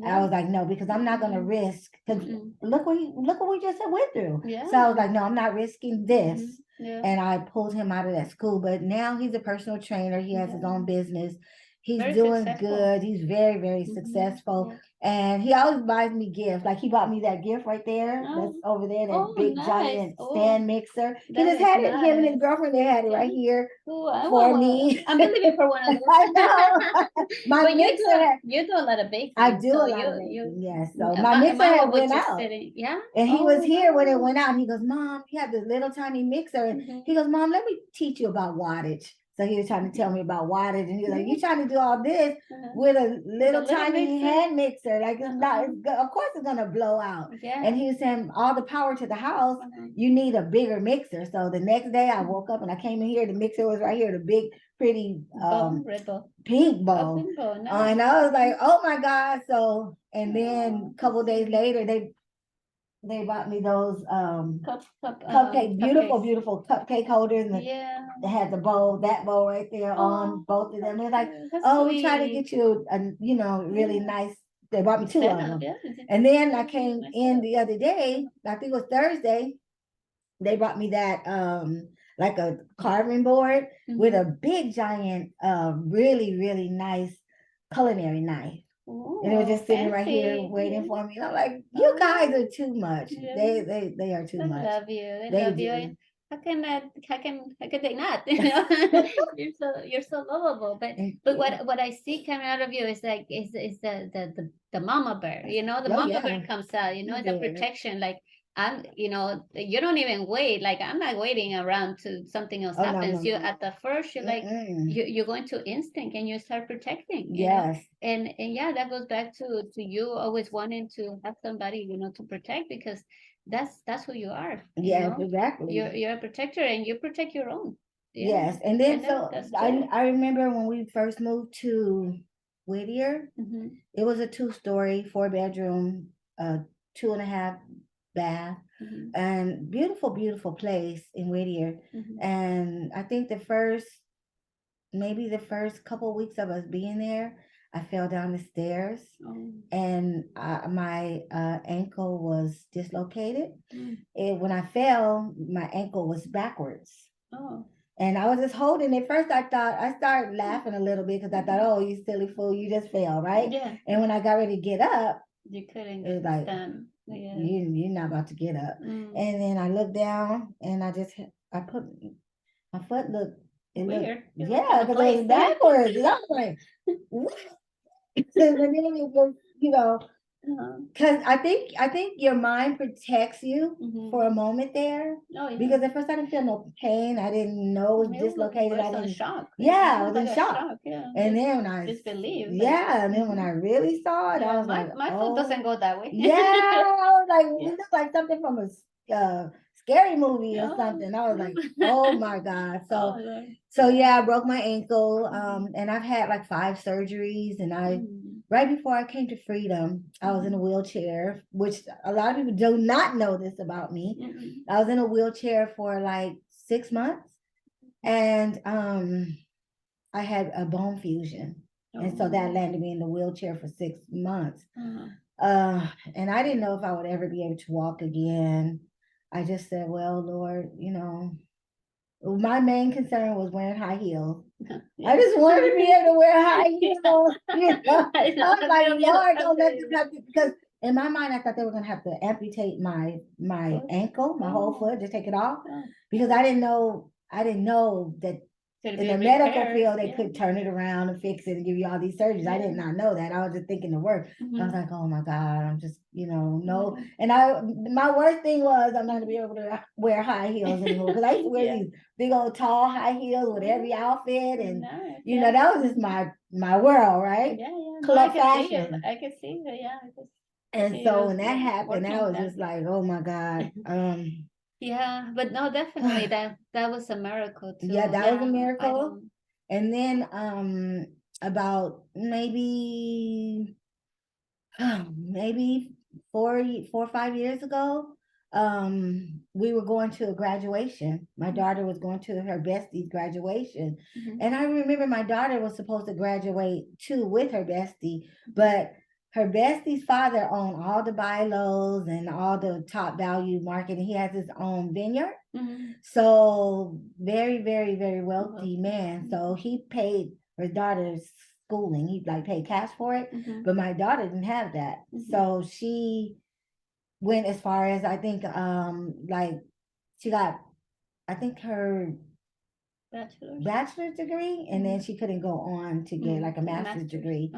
I was like, no, because I'm not going to risk. Because look what we just went through. So I was like, no, I'm not risking this. And I pulled him out of that school. But now he's a personal trainer. He has his own business. He's very doing successful. Good. He's very, very successful. And he always buys me gifts. Like he bought me that gift right there. That's over there, that big giant stand mixer. He just had it, him and his girlfriend, they had it right here for me. I'm believing for one of those. I know. My but mixer, you do a lot of baking. I do a lot of baking, yes. So my mixer had went out. And he was here when it went out. And he goes, Mom, you have this little tiny mixer. And he goes, Mom, let me teach you about wattage. So he was trying to tell me about wattage, and he was like, "You trying to do all this with a little tiny hand mixer? Like it's not. Of course, it's gonna blow out." And he was saying, "All the power to the house. You need a bigger mixer." So the next day, I woke up and I came in here. The mixer was right here, the big, pretty pink bowl. And I was like, "Oh my God!" So and then a couple days later, they bought me those cupcake, beautiful cupcake holders, and they had that bowl right there on both of them. They're like, "Oh, we try to get you a really nice They bought me two of them. Yeah. And then I came in the other day, I think it was Thursday, they brought me that like a carving board with a big giant really, really nice culinary knife. Ooh, And it was just sitting right here fancy. waiting for me. And I'm like, you guys are too much. Yeah. They are too They much. love you. They love do. you. How can they not? You know, you're so lovable. But what I see coming out of you is like is the mama bear. You know, the mama bear comes out. You know, the protection. Like I'm, you know, you don't even wait. Like I'm not waiting around to something else happens. You at the first, you're like you're going to instinct and you start protecting. You know? And yeah, that goes back to you always wanting to have somebody, you know, to protect because that's who you are. Yes, exactly. You're a protector and you protect your own. Yes, and then so I remember when we first moved to Whittier, it was a 2-story, 4-bedroom, 2.5 bath, and beautiful place in Whittier. And I think maybe the first couple of weeks of us being there, I fell down the stairs and my ankle was dislocated. When I fell, my ankle was backwards. And I was just holding it. First, I started laughing a little bit because I thought, oh, you silly fool, you just fell, right? Yeah. And when I got ready to get up, you couldn't get like, you're not about to get up. And then I looked down and I put my foot looked weird. Yeah, because it was backwards. And I was like, what? And then it was, you know, because I think your mind protects you for a moment there. Because at first I didn't feel no pain. I didn't know it was dislocated. I didn't shock. Yeah, I was in shock. And then when I disbelieve. Yeah, and then when I really saw it, I was like, my foot doesn't go that way. Yeah, I was like, it looked like something from a scary movie or something. I was like, oh my God. So yeah, I broke my ankle. And I've had like 5 surgeries, and right before I came to Freedom, I was in a wheelchair, which a lot of people do not know this about me. I was in a wheelchair for like 6 months, and I had a bone fusion. And so that landed me in the wheelchair for 6 months. And I didn't know if I would ever be able to walk again. I just said, well, Lord, you know, my main concern was wearing high heels. I just wanted to be able to wear high heels. You know? I was like, Lord, don't let them have to, because in my mind, I thought they were going to have to amputate my ankle, my whole foot, just take it off. Because I didn't know that in the medical field, they could turn it around and fix it and give you all these surgeries. I did not know that. I was just thinking the worst. I was like, oh my God, I'm just, you know, no. And my worst thing was I'm not gonna be able to wear high heels anymore, because I used to wear these big old tall high heels with every outfit, and you know, that was just my world, right? Club fashion. I could see that, yeah. And so when that happened, I was just like, oh my God. Yeah, but no, definitely that was a miracle too. Yeah, that was a miracle. And then about maybe 4 or 5 years ago, we were going to a graduation. My daughter was going to her bestie's graduation. And I remember my daughter was supposed to graduate too with her bestie, but her bestie's father owned all the buy-lows and all the top value market, and he has his own vineyard. So very, very, very wealthy man. So he paid her daughter's schooling. He like paid cash for it, but my daughter didn't have that. So she went as far as, I think, like she got, I think, her bachelor's degree, and then she couldn't go on to get like a master's degree.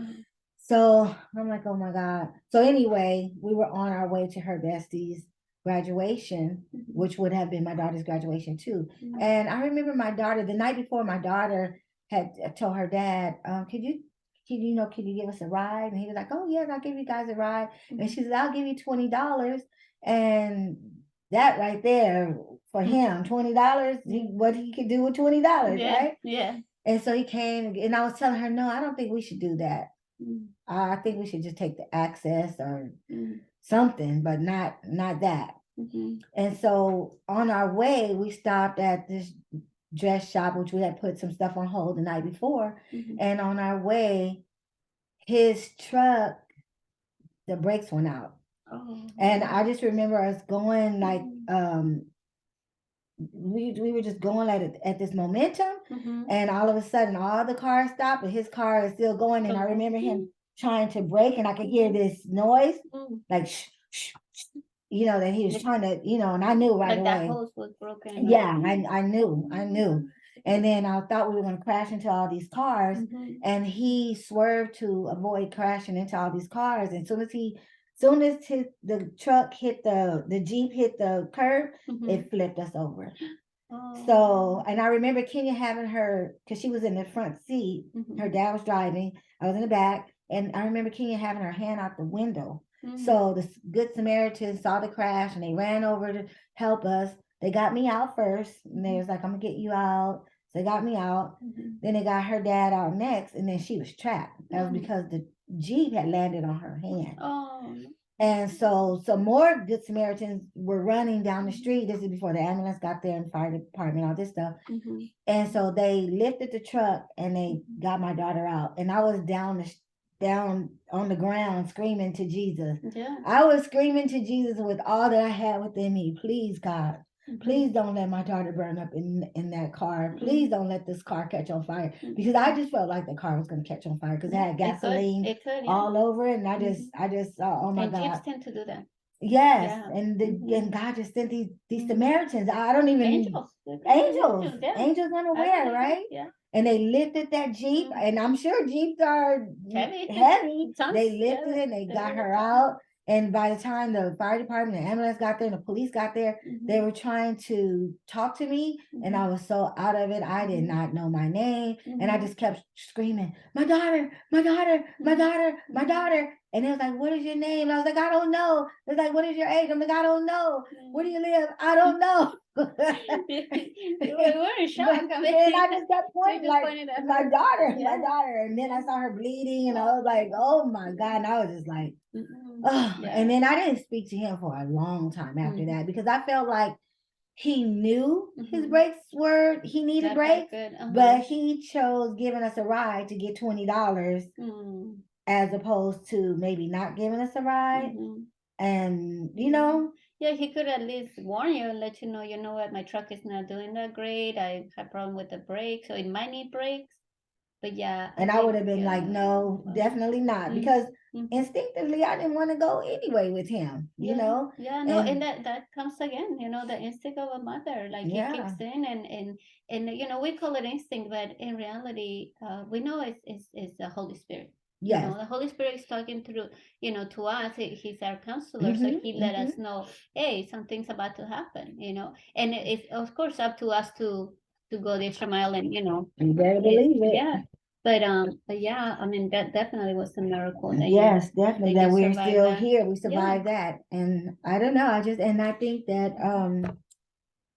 So I'm like, oh my God. So anyway, we were on our way to her bestie's graduation, which would have been my daughter's graduation too. And I remember my daughter, the night before, my daughter had told her dad, could you give us a ride? And he was like, oh yes, I'll give you guys a ride. And she said, I'll give you $20. And that right there for him, $20, what he could do with $20, right? Yeah. And so he came, and I was telling her, no, I don't think we should do that. I think we should just take the access or something, but not that. And so on our way, we stopped at this dress shop, which we had put some stuff on hold the night before. And on our way, his truck the brakes went out. Oh. And I just remember us going like we were just going at this momentum, and all of a sudden all the cars stopped, but his car is still going. And I remember him trying to brake, and I could hear this noise, like shh, shh, shh, you know, that he was trying to, you know, and I knew right like away. That hose was broken. Yeah, I knew. And then I thought we were going to crash into all these cars, and he swerved to avoid crashing into all these cars. And soon as the truck hit the Jeep hit the curb, it flipped us over. Oh. So, and I remember Kenya having her, because she was in the front seat, her dad was driving, I was in the back, and I remember Kenya having her hand out the window. So the Good Samaritans saw the crash and they ran over to help us. They got me out first, and they was like, I'm gonna get you out. So they got me out. Then they got her dad out next, and then she was trapped. That was because the Jeep had landed on her hand. Oh. And so some more Good Samaritans were running down the street. This is before the ambulance got there and fire department, all this stuff. And so they lifted the truck and they got my daughter out. And I was down on the ground screaming to Jesus. Yeah. I was screaming to Jesus with all that I had within me. Please, God, please don't let my daughter burn up in that car. Please don't let this car catch on fire. Because I just felt like the car was going to catch on fire because it had gasoline all over it. And I just saw, oh my God. And Jeeps tend to do that. Yes, yeah. And God just sent these Samaritans. I don't even angels unaware, right? Yeah. And they lifted that Jeep, and I'm sure Jeeps are heavy. They lifted it, and they got her out. And by the time the fire department, the ambulance got there, and the police got there, they were trying to talk to me, and I was so out of it. I did not know my name, and I just kept screaming, "My daughter, my daughter, my daughter, my daughter!" And it was like, "What is your name?" And I was like, "I don't know." It's like, "What is your age?" I'm like, "I don't know." "Where do you live?" "I don't know." We're in shock. And I just kept pointing like my daughter, my daughter. And then I saw her bleeding, and I was like, "Oh my God!" And I was just like, oh. Yeah. And then I didn't speak to him for a long time after that, because I felt like he knew his brakes he needed brakes, but he chose giving us a ride to get $20 as opposed to maybe not giving us a ride. And you know, yeah, he could at least warn you and let you know what, my truck is not doing that great. I have a problem with the brakes, so it might need brakes. But yeah, and I would have been like, no, definitely not, because instinctively I didn't want to go anyway with him, you know. Yeah, no, and that comes again, the instinct of a mother, like it kicks in, and we call it instinct, but in reality, we know it's the Holy Spirit. Yes. The Holy Spirit is talking through, to us. He's our counselor, so he let us know, hey, something's about to happen, and it's of course up to us to go the extra mile, and you better believe it. Yeah. But yeah, I mean, that definitely was a miracle. Yes, definitely that we're still here. We survived that, and I don't know. I think that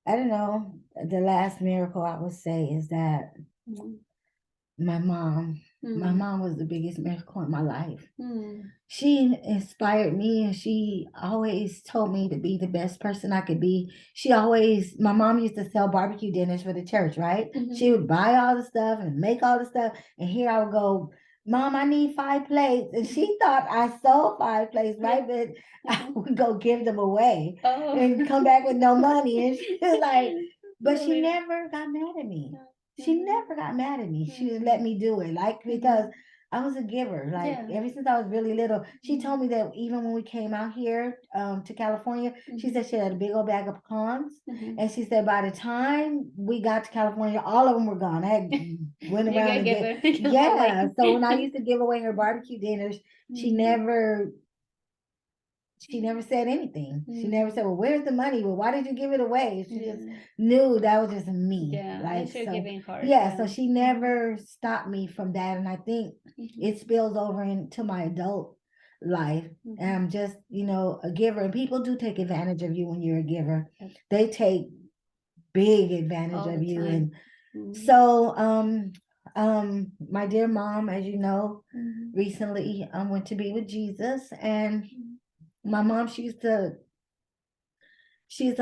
I don't know. The last miracle I would say is that my mom. My mom was the biggest miracle in my life. She inspired me, and she always told me to be the best person I could be. My mom used to sell barbecue dinners for the church, right? She would buy all the stuff and make all the stuff. And here I would go, "Mom, I need 5 plates." And she thought I sold 5 plates, right? But I would go give them away and come back with no money. And she was like, but she never got mad at me. She never got mad at me. She just let me do it, like, because I was a giver. Like ever since I was really little. She told me that even when we came out here to California, she said she had a big old bag of pecans, and she said by the time we got to California, all of them were gone. I had went around and so when I used to give away her barbecue dinners, she never said anything. She never said, "Well, where's the money? Well, why did you give it away?" She just knew that was just me. Yeah, like, so, giving heart. Yeah, so she never stopped me from that. And I think it spills over into my adult life. And I'm just, a giver. And people do take advantage of you when you're a giver. They take big advantage of you. Time. And so my dear mom, as you know, recently went to be with Jesus. And my mom, she used to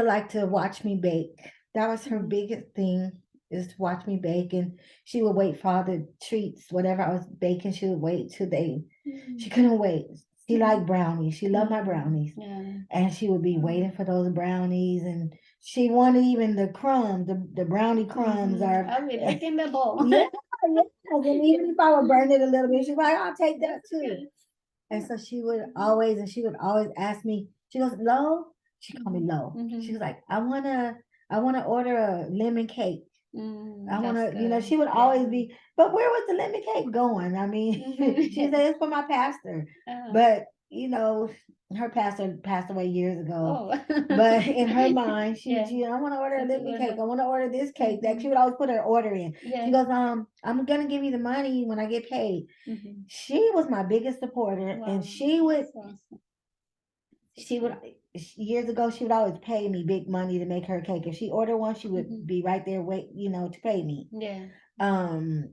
like to watch me bake. That was her biggest thing, is to watch me bake. And she would wait for all the treats, whatever I was baking, she would wait till she couldn't wait. She liked brownies. She loved my Mhm. brownies. Yeah. And she would be waiting for those brownies, and she wanted even the crumbs, the brownie crumbs are I'll be licking the bowl. yeah, yeah. And even if I would burn it a little bit, she's like, I'll take that That's too. good. And so she would always ask me, she goes, Lo, she called me Lo. She was like, I wanna order a lemon cake. I want That's to, you know, good. she would always be, but where was the lemon cake going? I mean, she said it's for my pastor, Uh, but you know, her pastor passed away years ago. oh. But in her mind, Yeah. I want to order a Since you lemon were cake. I the- want to order this cake. That she Mhm. would always put her order in. Yeah. She goes, I'm gonna give you the money when I get paid. Mhm. She was my biggest supporter, and Wow. she would That's awesome. she would years ago she would always pay me big money to make her cake. If she ordered one, she would Mhm. be right there wait, you know, to pay me. Yeah. Um,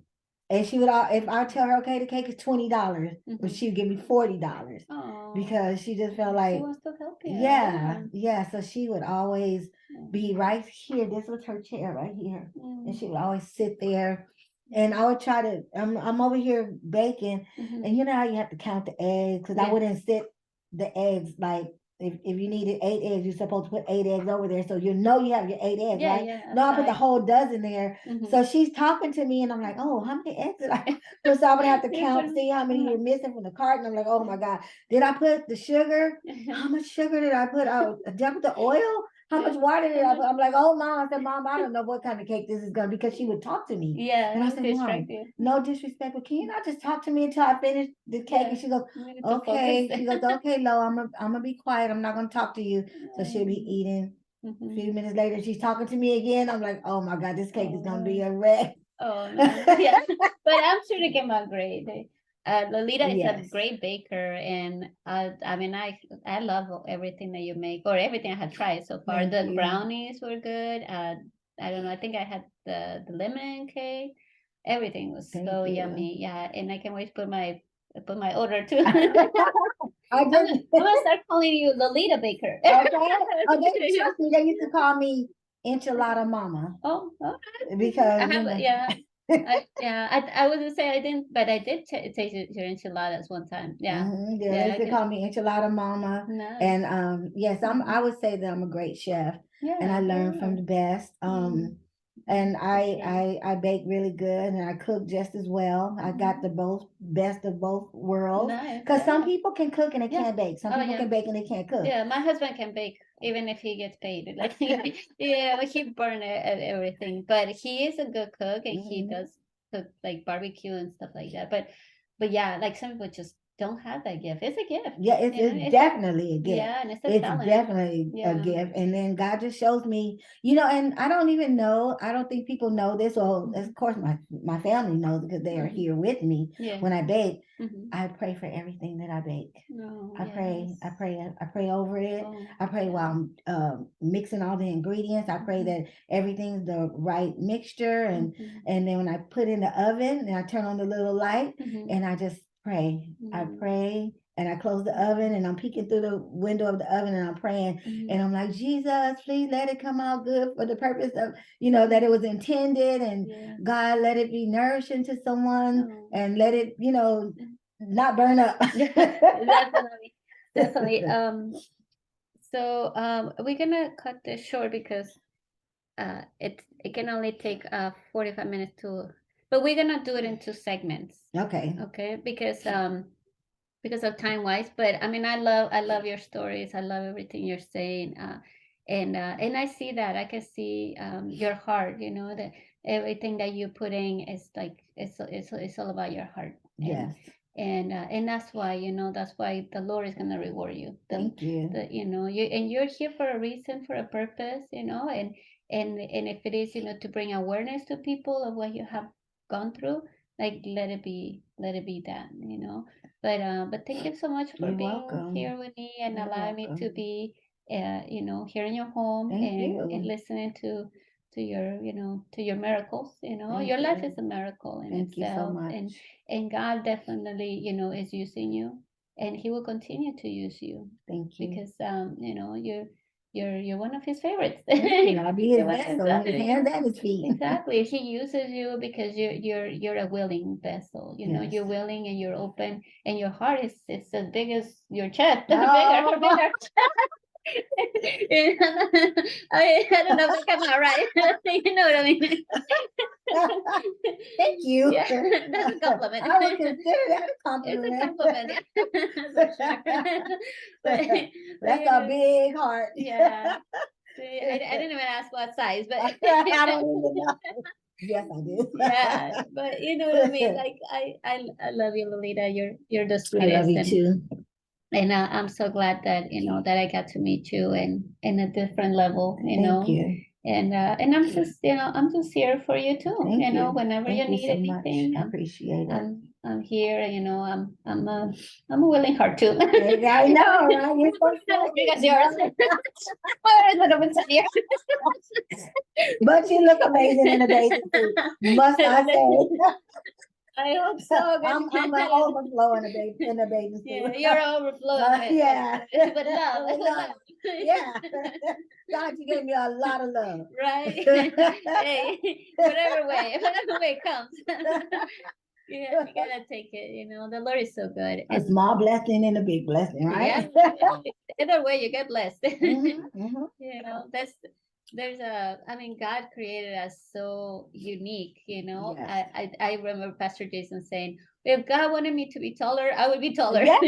and she would if I tell her okay, the cake is $20, but Mhm. she would give me $40 Oh. because she just felt She like wants to help you. yeah. So she would always be right here. This was her chair right here, and she would always sit there. And I would try to. I'm over here baking, Mhm. and you know how you have to count the eggs because I Yeah. wouldn't sit the eggs like if you needed 8 eggs, you're supposed to put 8 eggs over there, so you know you have your 8 eggs, Yeah, right? yeah. No, I put the Outside. whole dozen there. Mhm. So she's talking to me, and I'm like, oh, how many eggs did I put? So I would have to Yeah, count, but- see how many you're missing from the carton. I'm like, oh my God, did I put the sugar? How much sugar did I put out? Did I put the oil? How much water did I put? I'm like, oh mom. I said, Mom, I don't know what kind of cake this is gonna be because she would talk to me. Yeah, And I it said, Mom, distract you. no disrespect, but can you not just talk to me until I finish the cake? Yeah. And she goes, You need to okay. focus. She goes, okay, Lo, I'm gonna be quiet. I'm not gonna talk to you. So she'll be eating. A few Mhm. minutes later, she's talking to me again. I'm like, oh my God, this cake is gonna be Oh, a wreck. oh no. Yeah. But I'm sure they came out great. Lolita is a Yes. great baker, and I mean, I love everything that you make, or everything I have tried so far. Thank The you. brownies were good. I don't know. I think I had the lemon cake. Everything was Thank so you. yummy. Yeah, and I can't wait to put my order too. I I'm just gonna start calling you Lolita Baker. okay. Oh, they trust me. They used to call me Enchilada Mama Oh, okay. I because you have, know. yeah. I wouldn't say I didn't, but I did taste your enchiladas one time. Yeah, Yeah, they yeah, used to call me Enchilada Mama. nice. And yes, I Mhm. would say that I'm a great chef and I Yeah, learned you from are. the best. Mhm. And For sure. I bake really good and I cook just as well. I got the both best of both worlds. Nice, Because some yeah. people can cook and they Yeah. can't bake. Some Oh, people yeah. can bake and they can't cook. Yeah, my husband can bake even if he gets paid. Like, yeah, he burn it at everything. But he is a good cook, and he Mhm. does cook like barbecue and stuff like that. But yeah, like some people just don't have that gift. It's a gift, Yeah, you know. it's It's a definitely a gift. yeah, and it's a It's talent. definitely a Yeah. gift. And then God just shows me, you know, and I don't even know, I don't think people know this. Well, of course my family knows because they are Mhm. here with me Yeah. when I bake. Mhm. I pray for everything that I bake. Oh, I pray, yes. I pray over it. Oh, I pray yeah. while I'm mixing all the ingredients. I pray Mhm. that everything's the right mixture, Mhm. and then when I put in the oven and I turn on the little light Mhm. and I just pray. I Mhm. pray and I close the oven and I'm peeking through the window of the oven and I'm praying Mhm. and I'm like, Jesus, please let it come out good for the purpose of, you know, that it was intended, and Yeah. God, let it be nourishing to someone Oh. and let it, you know, not burn up. Definitely, definitely. So we're gonna cut this short because it can only take 45 minutes to, but we're gonna do it in two segments, Okay. okay? Because of time wise. But I mean, I love your stories. I love everything you're saying. And I see that. I can see your heart. You know that everything that you're putting is like it's all about your heart. Yes. And that's why, you know, that's why the Lord is gonna reward you. Thank you. You know, you're here for a reason, for a purpose, you know. And if it is, you know, to bring awareness to people of what you have gone through, like let it be that, you know. But thank you so much for You're being welcome. here with me and You're allowing me to welcome. be you know, here in your home, Thank and you. listening to your, you know, to your miracles. You know, Thank your life you. is a miracle in Thank you so itself. much. And God definitely, you know, is using you, and he will continue to use you Thank you. because you know, you're one of his favorites. I'll be his You're one of vessel, his hands and his feet. Exactly. He uses you because you're a willing vessel. You know, Yes. you're willing and you're open, and your heart is it's as big as your chest. Oh. Bigger. I don't know if that came out right. You know what I mean? Thank you. Yeah, that's a compliment. I would consider that a compliment. It's a compliment. For sure. That's you a know, big heart. yeah. I didn't even ask what size, but I don't even know. Yes, I did. yeah, but you know what I mean. Like I love you, Lolita. You're the I sweetest. love you and too. and I'm so glad that that I got to meet you and in a different level, Thank you. And I'm just I'm just here for you too. Thank you. Whenever Thank you you need so anything, much. I appreciate it. I'm here. I'm a willing heart too. I know, right? You're so Because sweet, yours. But you look amazing in a bathing suit, must I say? I hope so. I'm an overflow in a bathing suit. Yeah, you're overflowing. Yeah. With love. With love. Yeah. God, you gave me a lot of love. Right. Hey, whatever way it comes. Yeah, you gotta take it. The Lord is so good. A small blessing and a big blessing, right? Yeah. Either way, you get blessed. Mhm. I mean, God created us so unique, Yes. I remember Pastor Jason saying, if God wanted me to be taller, I would be taller. Yes,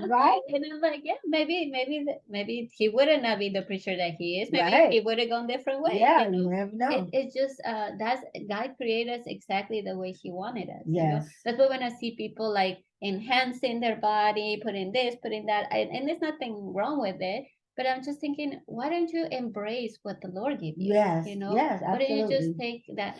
right? And I'm like, yeah, maybe he wouldn't not be the preacher that he is. Maybe Right. he would have gone different way. Yeah, you never know. It's just that's God created us exactly the way He wanted us. Yes. That's why when I see people like enhancing their body, putting this, putting that, and there's nothing wrong with it. But I'm just thinking, why don't you embrace what the Lord gave you? Yes, yes, Why don't you just absolutely. take that?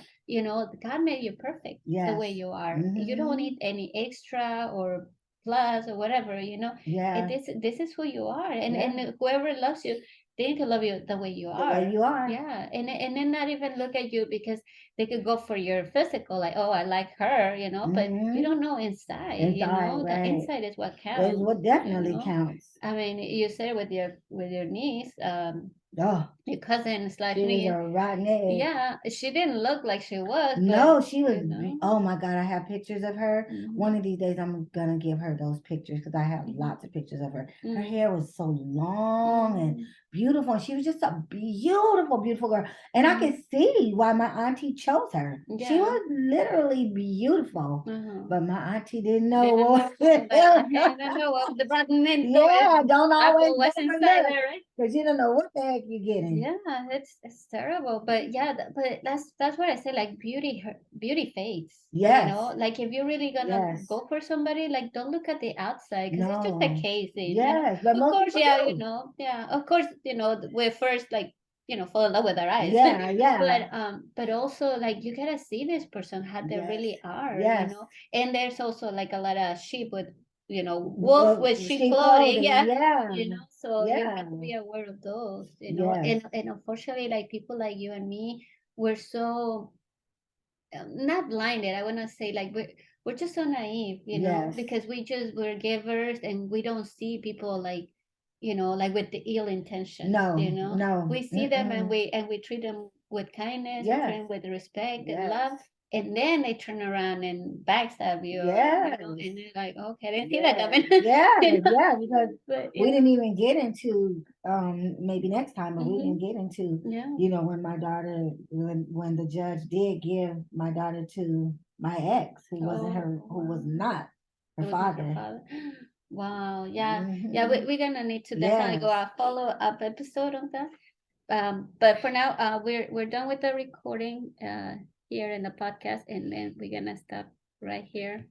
God made you perfect the way Yes. you are. You don't need any extra or plus or whatever. Yeah. This is who you are, and Yeah. and whoever loves you, they need to love you the way you The are. way you are. Yeah, and then not even look at you because they could go for your physical, like, oh, I like her, but you don't know inside. Inside, The right. inside is what It's counts. what definitely counts. I mean, you said with your niece, Oh, your cousin slash she was niece. a rotten egg. Yeah, she didn't look like she was. No, but, she was. Oh my God, I have pictures of her. One of these days, I'm gonna give her those pictures because I have lots of pictures of her. Her hair was so long and beautiful. And she was just a beautiful, beautiful girl. And I could see why my auntie chose her. She Yeah. was literally beautiful. But my auntie didn't know Didn't what. didn't know what the button meant. Yeah, don't always Apple was never inside look, there, right? because you don't know what the heck you're getting. Yeah, it's terrible. But yeah, but that's what I say. Like beauty fades. Yes. Like if you're really gonna Yes. go for somebody, like don't look at the outside because it's just a No. casing. Yes, but Of most course, people yeah, do. yeah. Of course, we're first like fall in love with our eyes. Yeah, yeah. But also like you gotta see this person how they Yes. really are. Yes. And there's also like a lot of sheep with wolf with sheep sheep clothing. clothing, Yeah. yeah. So you Yeah. have to be aware of those. Yes. And unfortunately, like people like you and me, we're so not blinded. I want to say like we're just so naive, Yes. because we're givers and we don't see people like like with the ill intentions. No, no. We see them and we treat them with kindness, we treat Yes. them with respect and Yes. love, and then they turn around and backstab you. Yes. And they're like, okay, I didn't see that coming. Yeah, yeah, because But, we didn't even get into maybe next time, but we didn't Mhm. get into Yeah. when my daughter when the judge did give my daughter to my ex who wasn't her who was not her It wasn't her father. father. Wow. Yeah. Mhm. Yeah. We're gonna need to definitely go Yes. a follow-up episode on that. But for now, we're done with the recording here in the podcast, and then we're gonna stop right here.